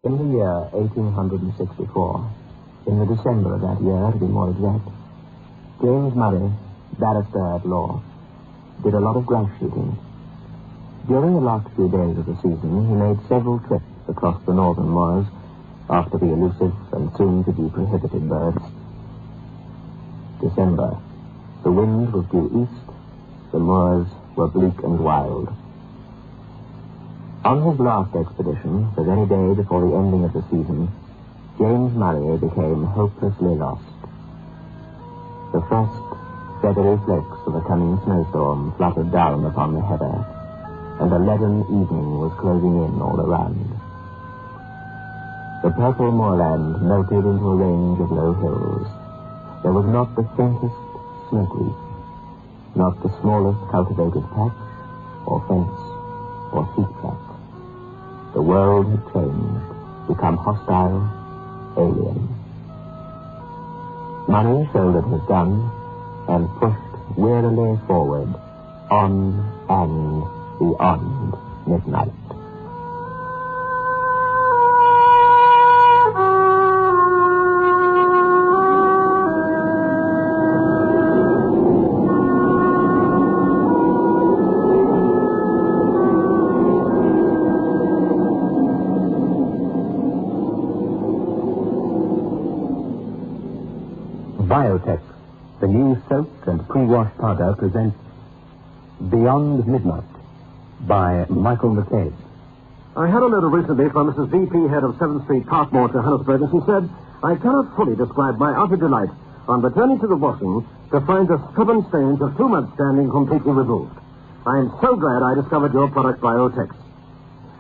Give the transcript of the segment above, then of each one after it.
In the year 1864, in the December of that year, to be more exact, James Murray, barrister at law, did a lot of grouse shooting. During the last few days of the season, he made several trips across the northern moors after the elusive and soon-to-be prohibited birds. December. The wind was due east. The moors were bleak and wild. On his last expedition, the very day before the ending of the season, James Murray became hopelessly lost. The first feathery flakes of a coming snowstorm fluttered down upon the heather, and a leaden evening was closing in all around. The purple moorland melted into a range of low hills. There was not the faintest smoke wreath, not the smallest cultivated patch, or fence, or sheep track. The world had changed, become hostile, alien. Murray shouldered his gun and pushed wearily forward, on and beyond midnight. Biotech, the new soap and pre-wash powder, presents Beyond Midnight by Michael McCabe. I had a letter recently from Mrs. V.P., head of 7th Street, Parkmore, Johannesburg, and she said, "I cannot fully describe my utter delight on returning to the washing to find the stubborn stains of 2 months' standing completely removed. I am so glad I discovered your product, Biotech."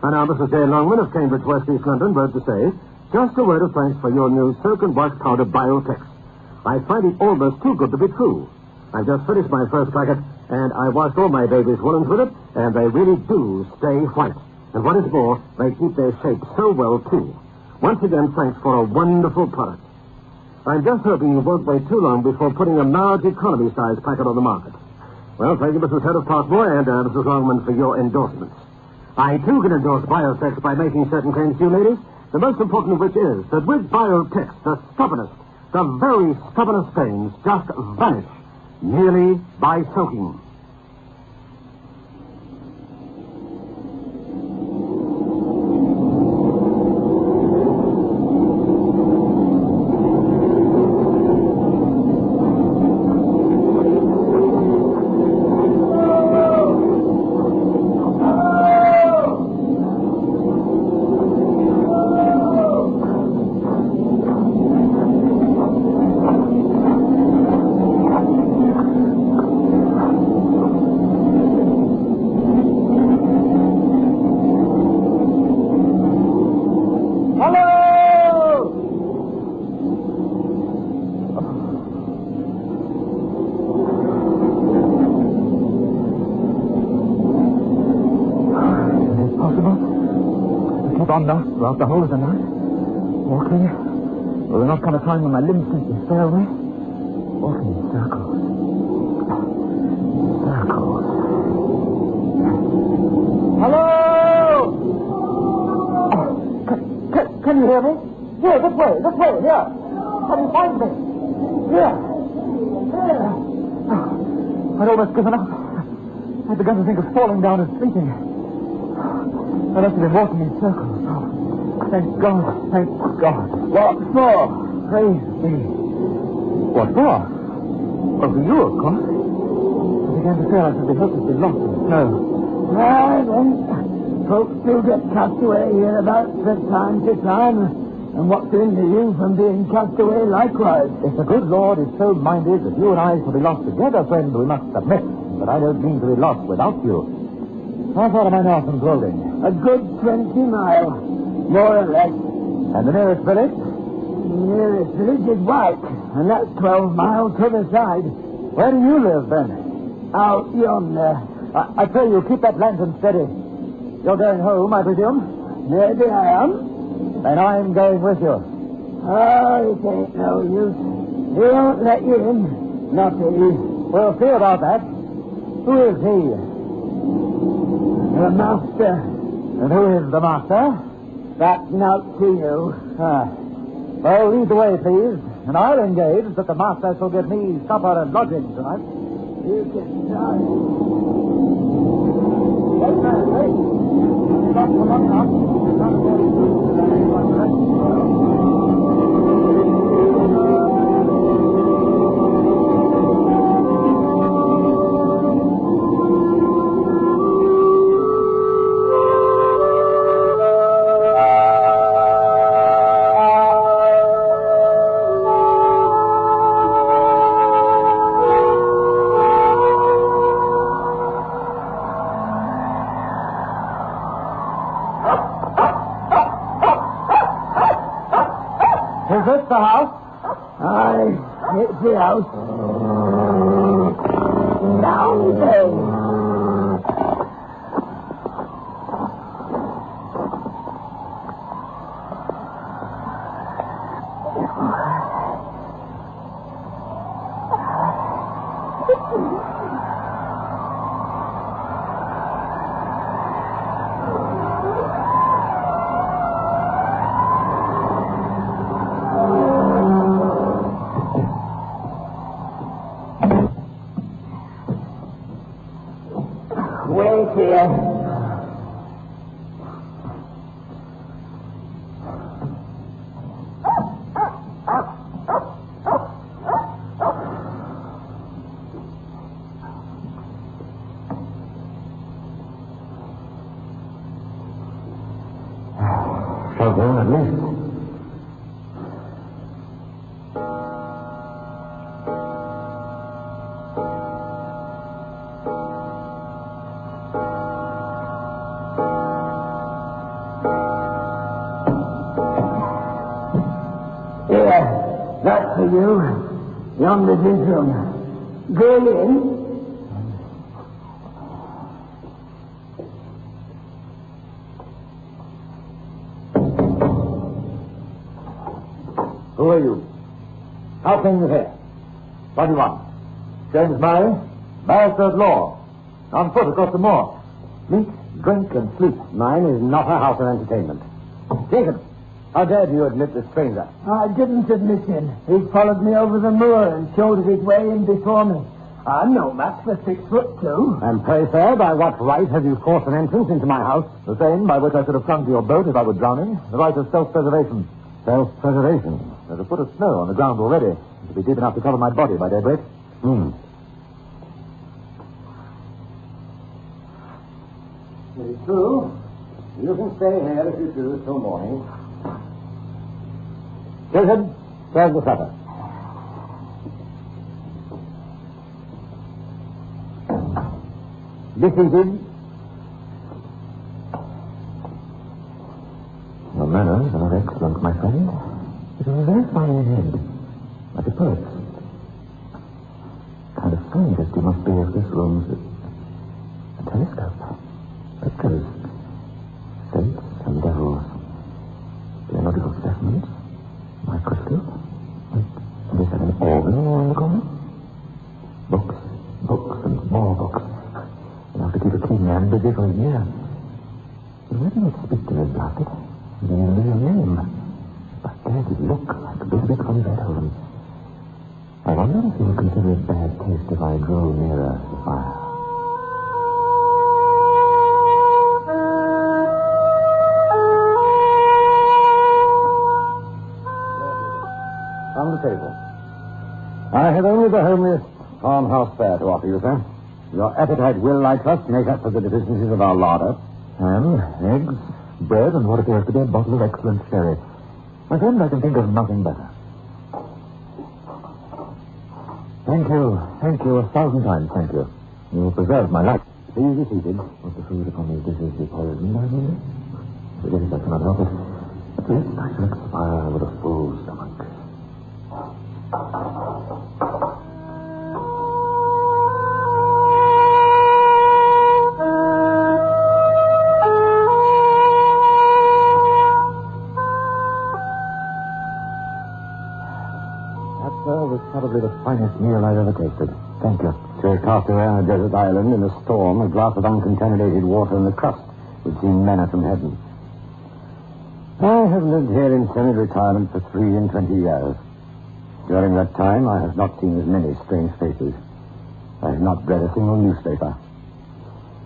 And now Mrs. J. Longman of Cambridge, West East London, wrote to say, "Just a word of thanks for your new soap and wash powder, Biotech. I find it almost too good to be true. I've just finished my first packet, and I washed all my baby's woolens with it, and they really do stay white. And what is more, they keep their shape so well, too. Once again, thanks for a wonderful product. I'm just hoping you won't wait too long before putting a large economy-size packet on the market." Well, thank you, Mrs. Head of Parkmore, and Mrs. Longman, for your endorsements. I, too, can endorse Biotech by making certain claims to you ladies, the most important of which is that with Biotech, the stubbornest, the very stubbornest stains just vanish merely by soaking. On thus throughout the whole of the night, walking. Will there not come a time when my limbs simply fail me? Walking in circles. Circles. Hello! Oh, can you hear me? Here, this way, here. Can you find me? Here. I'd almost given up. I'd begun to think of falling down and sleeping. I must have been walking in circles. Thank God, thank God. What for? Praise be. What for? Well, for you, of course. I began to feel I should be hopelessly lost in the snow. Well, then, folks do get cast away hereabouts from time to time. And what's to hinder you from being cast away likewise? If the good Lord is so minded that you and I shall be lost together, friend, we must submit. But I don't mean to be lost without you. How far am I now from Golding? A good 20 miles, more or less. And the nearest village? The nearest village is White, and that's 12 miles to the side. Where do you live, then? Out yonder. I pray you, keep that lantern steady. You're going home, I presume? Maybe I am. Then I'm going with you. Oh, it ain't no use. He won't let you in. Not he. We'll see about that. Who is he? The master. And who is the master? That's not to you. Well, lead the way, please. And I'll engage that the master shall give me supper and lodging tonight. You can try. Wait, man, wait. Stop for long enough. Not very soon. Is this the house? Aye, it's the house. Down there. Wait here. Shelter, at least. Here, that's for you. Yonder's his room. Go in. Who are you? How came you here? What do you want? James Murray, barrister at law. On foot across the moor. Meat, drink, and sleep. Mine is not a house of entertainment. Jacob, how dare you admit this stranger? I didn't admit him. He followed me over the moor and shouldered his way in before me. I'm no match for 6'2". And pray, sir, by what right have you forced an entrance into my house? The same by which I should have come to your boat if I were drowning. The right of self-preservation. Self-preservation? There's a foot of snow on the ground already. It'll be deep enough to cover my body by daybreak. It is true. You can stay here if you choose till morning. Jacob, serve the supper. Be seated. Your manners are excellent, my friend. It is a very fine head, like a poet's. Kind of scientist you must be if this room's a telescope. Pictures, saints and devils, geological specimens, microscope. And is that an organ in the corner? Books, and more books. Enough to keep a keen man busy for a year. But where did it speak to me about it? He didn't know your name. But there did look like a big from Beethoven. I wonder if you would consider it bad taste if I drew nearer the fire. On the table. I have only the homeliest farmhouse fare to offer you, sir. Your appetite will, I trust, make up for the deficiencies of our larder. Ham, eggs, bread, and what appears to be a bottle of excellent sherry. My friend, I can think of nothing better. Thank you 1,000 times, thank you. You preserved my life. Please be seated. Was the food upon these dishes be poisoned, I mean? Forgive me, I cannot help it. At least I shall expire with a full stomach. Was probably the finest meal I've ever tasted. Thank you. To a castaway on a desert island in a storm, a glass of uncontaminated water and the crust would seem manna from heaven. I have lived here in semi-retirement for 23 years. During that time, I have not seen as many strange faces. I have not read a single newspaper.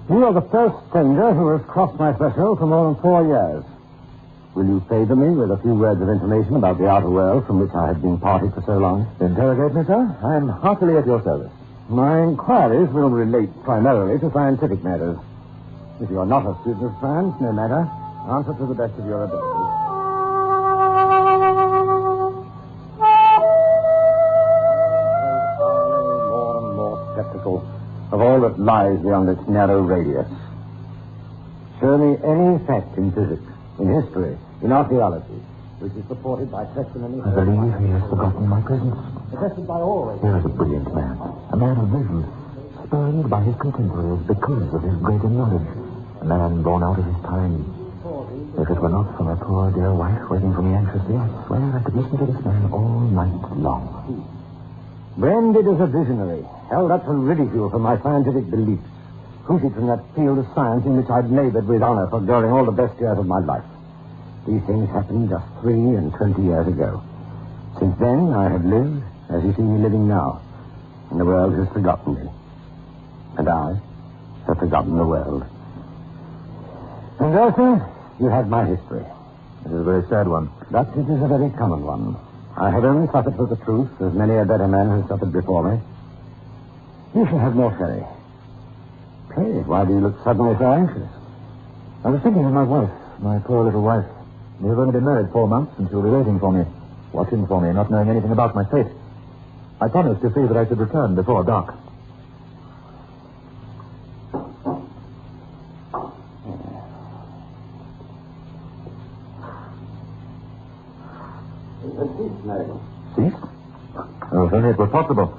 You are the first stranger who has crossed my threshold for more than 4 years. Will you favor me with a few words of information about the outer world from which I have been parted for so long? Interrogate me, sir. I am heartily at your service. My inquiries will relate primarily to scientific matters. If you are not a student of science, no matter. Answer to the best of your ability. More and more skeptical of all that lies beyond its narrow radius. Show me any fact in physics, in history, in archaeology, which is supported by testimony. I believe he has forgotten my presence. Attested by all. Here is a brilliant man, a man of vision, spurned by his contemporaries because of his greater knowledge, a man born out of his time. If it were not for my poor dear wife waiting for me anxiously, I swear I could listen to this man all night long. Branded as a visionary, held up to ridicule for my scientific beliefs, hooted from that field of science in which I'd labored with honor for during all the best years of my life. These things happened just 23 years ago. Since then, I have lived as you see me living now, and the world has forgotten me. And I have forgotten the world. And there, sir, you have my history. It is a very sad one. But it is a very common one. I have only suffered for the truth, as many a better man has suffered before me. You shall have more sherry. Pray, why do you look suddenly so anxious? I was thinking of my wife, my poor little wife. We have only been married 4 months, and she'll be waiting for me, watching for me, not knowing anything about my fate. I promised to see that I should return before dark. Ceased? Oh, if only it were possible.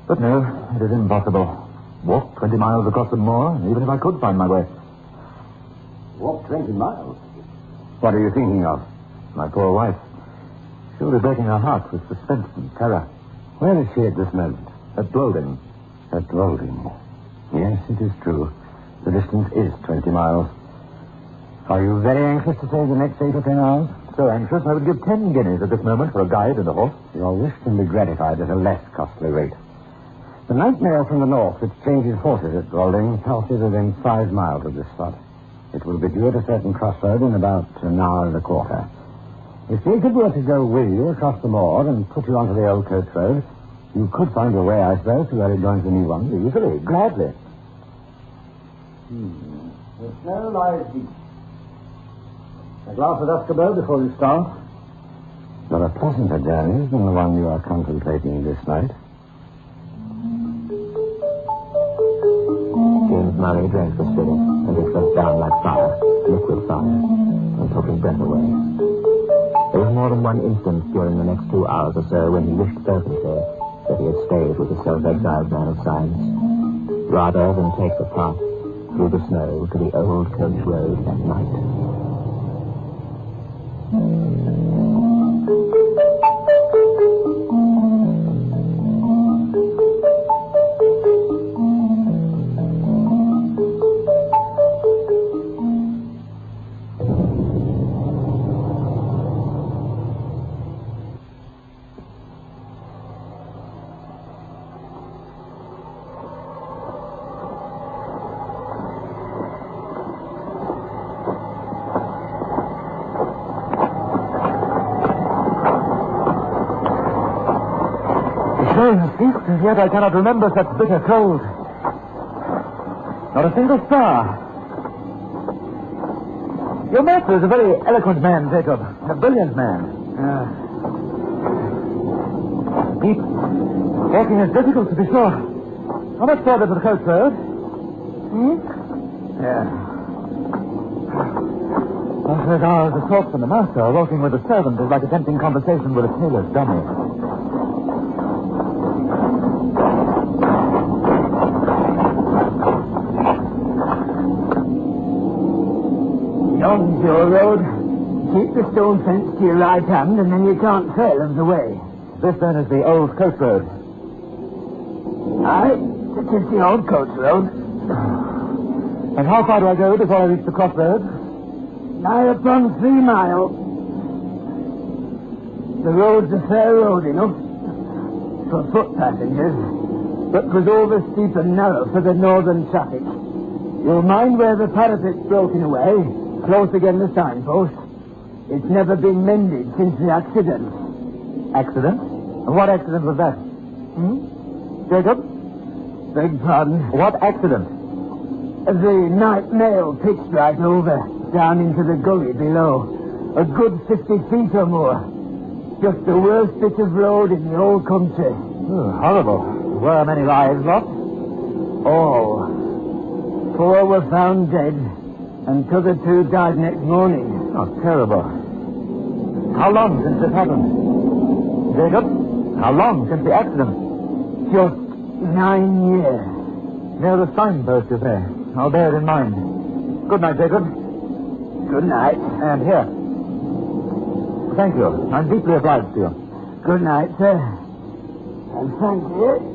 But no, it is impossible. Walk 20 miles across the moor, even if I could find my way. Walk 20 miles? What are you thinking of? My poor wife. She will be breaking her heart with suspense and terror. Where is she at this moment? At Dwolding. At Dwolding. Yes, it is true. The distance is 20 miles. Are you very anxious to save the next 8 or 10 hours? So anxious, I would give 10 guineas at this moment for a guide and a horse. Your wish can be gratified at a less costly rate. The night mail from the north, which changes horses at Dwolding, passes within 5 miles of this spot. It will be due at a certain crossroad in about an hour and a quarter. If Jacob were to go with you across the moor and put you onto the old coach road, you could find your way, I suppose, to where it joins the new one. Easily, gladly. The snow lies deep. A glass of Escobar before you start. Not a pleasanter journey than the one you are contemplating this night. James Murray drank the spirit, and it went down like fire, liquid fire, and took his breath away. There was more than one instance during the next 2 hours or so when he wished fervently that he had stayed with the self-exiled man of science, rather than take the path through the snow to the old coach road that night. And yet I cannot remember such bitter cold. Not a single star. Your master is a very eloquent man, Jacob. A brilliant man. Deep. Walking is difficult, to be sure. How much further to the coach road? Yeah. After 8 hours of talk from the master, walking with a servant is like attempting conversation with a tailor's dummy. Beyond your road, keep the stone fence to your right hand, and then you can't fail of the way. This, then, is the old coach road. Aye, it is the old coach road. And how far do I go before I reach the crossroads? nigh upon 3 miles. The road's a fair road enough for foot passengers, but 'twas over steep and narrow for the northern traffic. You'll mind where the parapet's broken away, close again the signpost. It's never been mended since the accident. Accident? What accident was that? Jacob? Beg pardon? What accident? The night mail pitched right over, down into the gully below. A good 50 feet or more. Just the worst bit of road in the whole country. Oh, horrible. Were many lives lost? All. 4 were found dead, and t'other 2 died next morning. Oh, terrible. How long since this happened? Jacob, how long since the accident? Just 9 years. Near the signpost, you say. I'll bear it in mind. Good night, Jacob. Good night. And here. Thank you. I'm deeply obliged to you. Good night, sir. And thank you.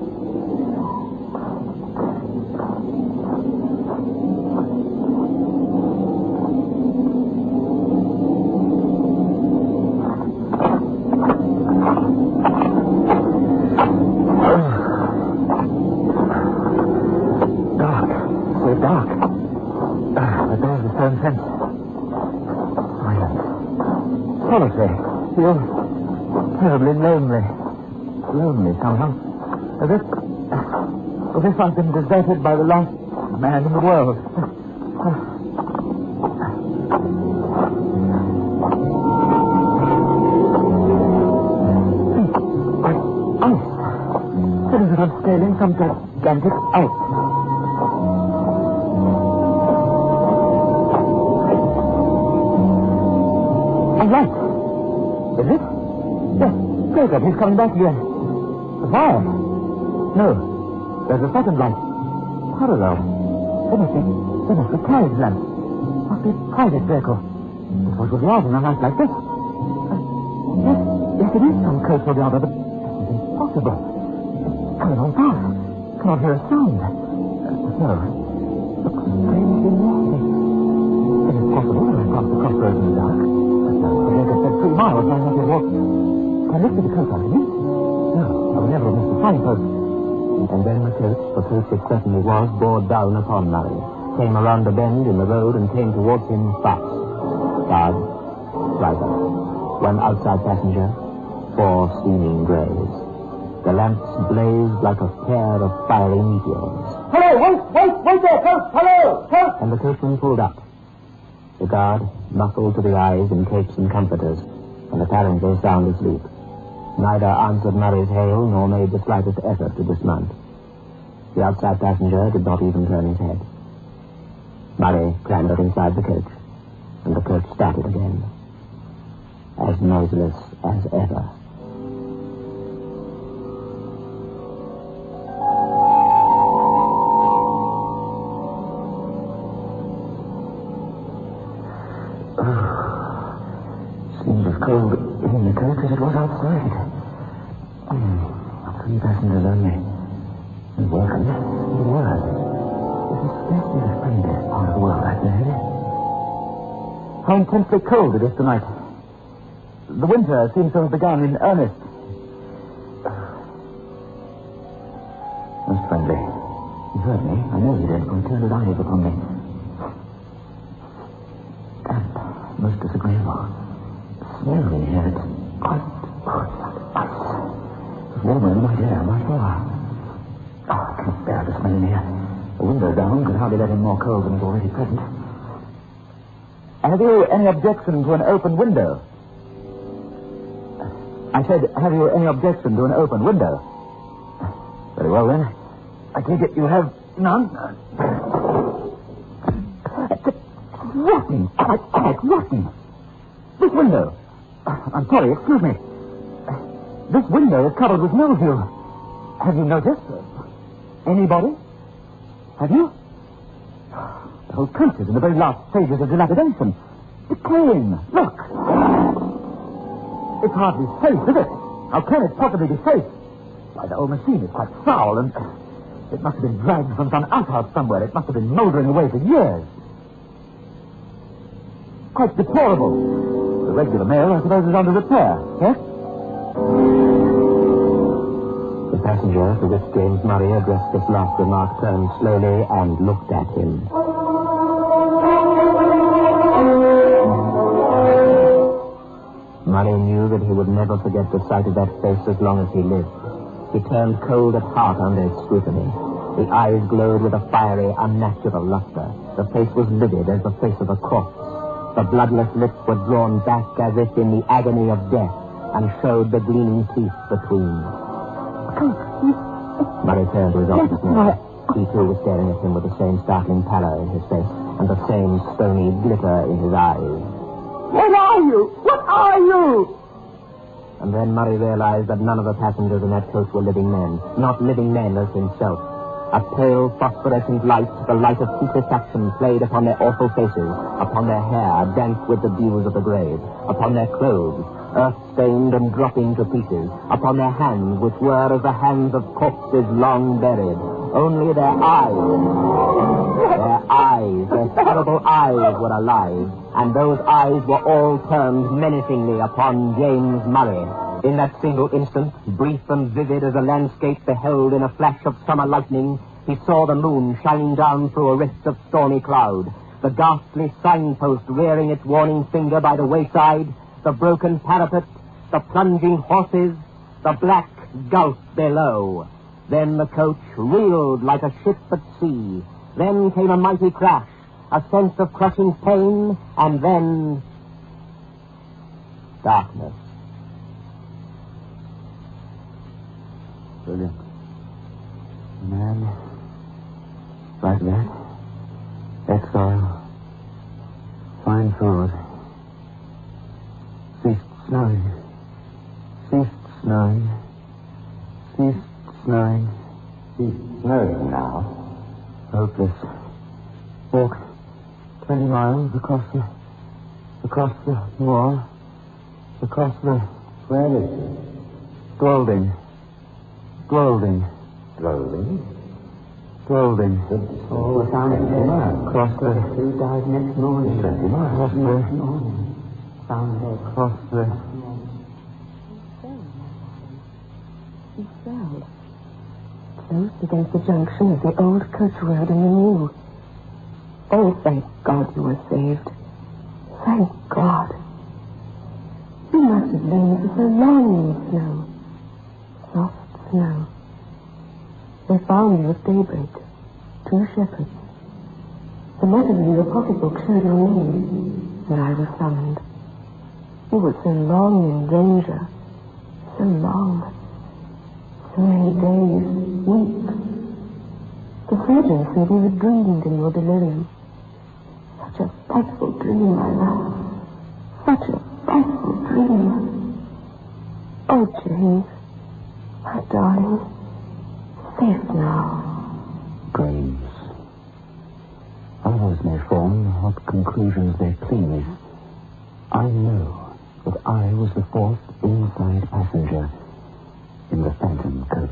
Dark. The door's a stone fence. Silent. Solitary. Feel terribly lonely. Lonely somehow. As if I've been deserted by the last man in the world. Ice. Feeling that I'm scaling some gigantic ice. Light. Is it? Yes. Jacob, he's coming back again. The fire? No. There's a second light. Parallel. There must be carriage lamp. Must be a private vehicle. But what would light in a night like this? Yes, it is some coastal yard, but it's impossible. It's coming on fast. Cannot hear a sound. No. Looks strangely noisy. It is possible that I crossed the crossroads in the dark. Jacob said 3 miles, I must have walked. I lifted the coat on him. No, I would never have missed the signpost. And then the coach, for coach it certainly was, bore down upon Murray, came around a bend in the road and came towards him fast. Guard, driver, 1 outside passenger, 4 steaming greys. The lamps blazed like a pair of fiery meteors. Hello, wait there, coach, hello, coach! And the coachman pulled up. The guard, muffled to the eyes in capes and comforters, and apparently sound asleep. Neither answered Murray's hail nor made the slightest effort to dismount. The outside passenger did not even turn his head. Murray clambered inside the coach, and the coach started again, as noiseless as ever. Seems as cold in the coach as it was outside. 3 passengers only. And welcome. The world. This is scarcely the friendliest part of the world, I'd say. How intensely cold it is tonight. The winter seems to have begun in earnest. Most friendly. You heard me. I know you did, for he turned his eyes upon me. Damp. Most disagreeable. Smell in here. It's quite like ice. It's warmer than my hair, by far. I can't bear the smell in here. The window down could hardly let in more cold than is already present. Have you any objection to an open window? I said, have you any objection to an open window? Very well, then. I take it you have none? It's rotten. Quite rotten. This window. I'm sorry, excuse me. This window is covered with mildew. Have you noticed? Anybody? Have you? The whole coach is in the very last stages of dilapidation. Decaying. Look. It's hardly safe, is it? How can it possibly be safe? Why, the whole machine is quite foul, and it must have been dragged from some outhouse somewhere. It must have been mouldering away for years. quite deplorable. The regular mail, I suppose, is under repair, yes? The passenger to which James Murray addressed this last remark turned slowly and looked at him. Murray knew that he would never forget the sight of that face as long as he lived. He turned cold at heart under its scrutiny. The eyes glowed with a fiery, unnatural luster. The face was livid as the face of a corpse. The bloodless lips were drawn back as if in the agony of death, and showed the gleaming teeth between. Murray turned to his opposite man. He too was staring at him with the same startling pallor in his face, and the same stony glitter in his eyes. What are you? What are you? And then Murray realized that none of the passengers in that coach were living men, not living men as himself. A pale, phosphorescent light, the light of putrefaction, played upon their awful faces, upon their hair, dank with the dews of the grave, upon their clothes, earth-stained and dropping to pieces, upon their hands, which were as the hands of corpses long buried. Only their terrible eyes were alive, and those eyes were all turned menacingly upon James Murray. In that single instant, brief and vivid as a landscape beheld in a flash of summer lightning, he saw the moon shining down through a rift of stormy cloud, the ghastly signpost rearing its warning finger by the wayside, the broken parapet, the plunging horses, the black gulf below. Then the coach reeled like a ship at sea. Then came a mighty crash, a sense of crushing pain, and then darkness. Brilliant. A man like that. Exile. Fine food. Ceased snowing. Ceased snowing. Ceased snowing. Ceased snowing now. Hopeless. Walked 20 miles across the moor. Across the... Where is it? Golding. Golding. Slowly. Golding. Oh, found it there. Across the... He died next morning. Across the... Next morning. Found it. Across the... He fell. Close against the junction of the old coach road and the new. Oh, thank God you were saved. Thank God. You must have lain for so long in the snow. Soft snow. They found you at daybreak. 2 shepherds. The letters in your pocketbook showed your name, and I was summoned. You were so long in danger. So long. So many days, weeks. The surgeon said you had dreamed in your delirium. Such a frightful dream, my love. Such a frightful dream. Oh, James, my darling, safe now. Dreams. Others may form what conclusions they please. I know that I was the 4th inside passenger in the Phantom coach.